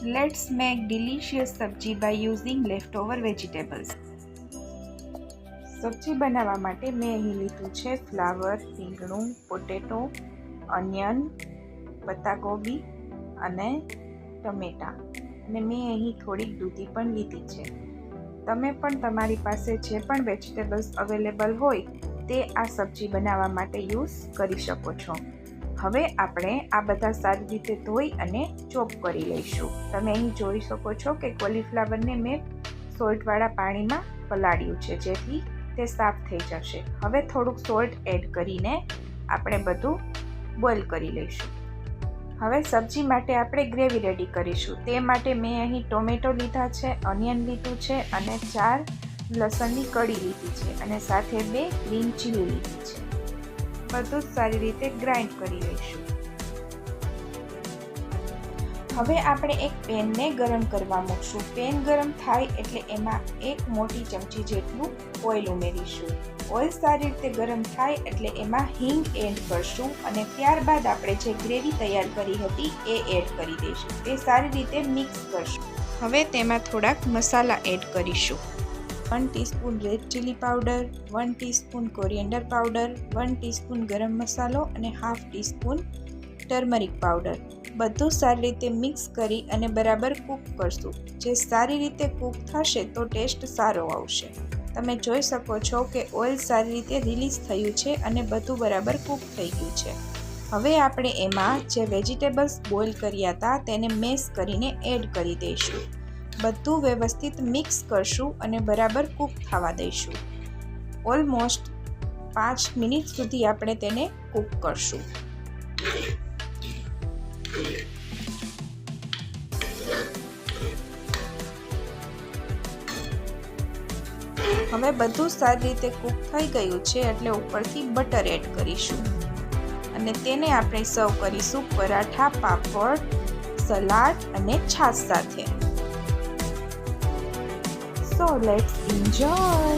Let's make delicious sabji by using leftover vegetables. સબ્જી બનાવવા માટે મેં અહીં લીધું છે ફ્લાવર, રીંગણું, પોટેટો, ઓનિયન, પત્તાકોબી અને ટમેટાં, અને મેં અહીં થોડીક દૂધી પણ લીધી છે. તમે પણ તમારી પાસે જે પણ વેજીટેબલ્સ અવેલેબલ હોય તે આ સબ્જી બનાવવા માટે યુઝ કરી શકો છો. હવે આપણે આ બધા સારી રીતે ધોઈ અને ચોપ કરી લઈશું. તમે અહીં જોઈ શકો છો કે કોલીફ્લાવરને મેં સોલ્ટવાળા પાણીમાં પલાળ્યું છે, જેથી તે સાફ થઈ જશે. હવે થોડુંક સોલ્ટ એડ કરીને આપણે બધું બોઇલ કરી લઈશું. હવે સબ્જી માટે આપણે ગ્રેવી રેડી કરીશું. તે માટે મેં અહીં ટોમેટો લીધા છે, ઓનિયન લીધું છે અને 4 લસણની કળી લીધી છે અને સાથે 2 ગ્રીન ચીલી લીધી છે. બધું જ સારી રીતે ગ્રાઇન્ડ કરી લઈશું. હવે આપણે એક પેનને ગરમ કરવા મૂકશું. પેન ગરમ થાય એટલે એમાં 1 મોટી ચમચી જેટલું ઓઇલ ઉમેરીશું. ઓઇલ સારી રીતે ગરમ થાય એટલે એમાં હિંગ એડ કરશું અને ત્યારબાદ આપણે જે ગ્રેવી તૈયાર કરી હતી એ એડ કરી દઈશું. તે સારી રીતે મિક્સ કરશું. હવે તેમાં થોડાક મસાલા એડ કરીશું. 1 teaspoon red chilli powder, 1 teaspoon coriander powder, 1 teaspoon ગરમ મસાલો અને 1/2 ટીસ્પૂન ટર્મરિક પાવડર. બધું સારી રીતે મિક્સ કરી અને બરાબર કૂક કરશું. જે સારી રીતે કૂક થશે તો ટેસ્ટ સારો આવશે. તમે જોઈ શકો છો કે ઓઇલ સારી રીતે રિલીઝ થયું છે અને બધું બરાબર કૂક થઈ ગયું છે. હવે આપણે એમાં જે વેજીટેબલ્સ બોઇલ કર્યા હતા તેને મેશ કરીને એડ કરી દઈશું. બધું વ્યવસ્થિત મિક્સ કરશું અને બરાબર કૂક થવા દઈશું. ઓલમોસ્ટ 5 મિનિટ સુધી આપણે તેને કૂક કરશું. હવે બધું સારી રીતે કૂક થઈ ગયું છે એટલે ઉપરથી બટર એડ કરીશું અને તેને આપણે સર્વ કરીશું પરાઠા, પાપડ, સલાડ અને છાશ સાથે. So let's enjoy!